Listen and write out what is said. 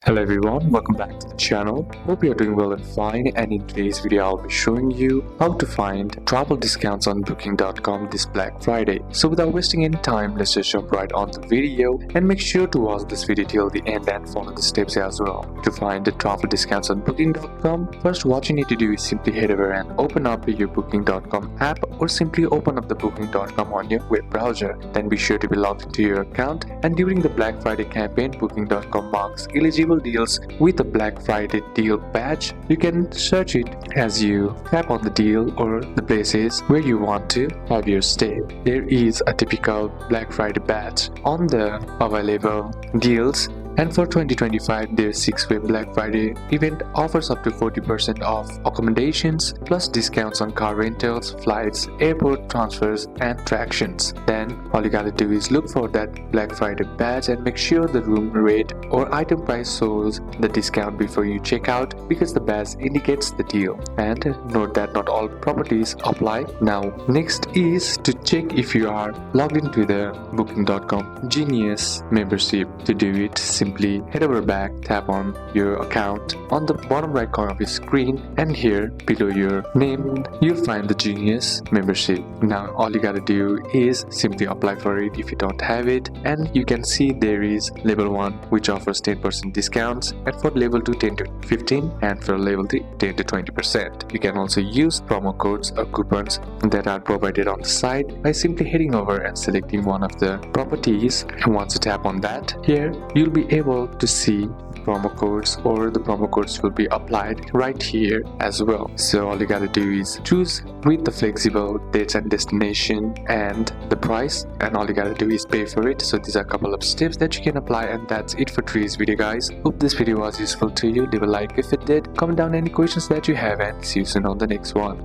Hello everyone, welcome back to the channel. Hope you're doing well and fine, and in today's video I'll be showing you how to find travel discounts on booking.com this Black Friday. So without wasting any time, let's just jump right on the video and make sure to watch this video till the end and follow the steps as well. To find the travel discounts on booking.com, first what you need to do is simply head over and open up your booking.com app or simply open up the booking.com on your web browser. Then be sure to be logged into your account, and during the Black Friday campaign, booking.com marks eligible deals with a Black Friday deal badge. You can search it as you tap on the deal or the places where you want to have your stay. There is a typical Black Friday badge on the available deals. And for 2025, their 6-way Black Friday event offers up to 40% off accommodations plus discounts on car rentals, flights, airport transfers, and attractions. Then all you gotta do is look for that Black Friday badge and make sure the room rate or item price shows the discount before you check out, because the badge indicates the deal. And note that not all properties apply. Now next is to check if you are logged into the booking.com Genius membership. To do it, simply head over back, tap on your account on the bottom right corner of your screen, and here below your name you'll find the Genius membership. Now all you gotta do is simply apply for it if you don't have it, and you can see there is level 1 which offers 10% discounts, and for level 2 10 to 15, and for level 3 10 to 20%. You can also use promo codes or coupons that are provided on the site by simply heading over and selecting one of the properties, and once you tap on that, here you'll be able to see promo codes, or the promo codes will be applied right here as well. So all you gotta do is choose with the flexible dates and destination and the price, and all you gotta do is pay for it. So these are a couple of steps that you can apply, and that's it for today's video, guys. Hope this video was useful to you. Leave a like if it did, comment down any questions that you have, and see you soon on the next one.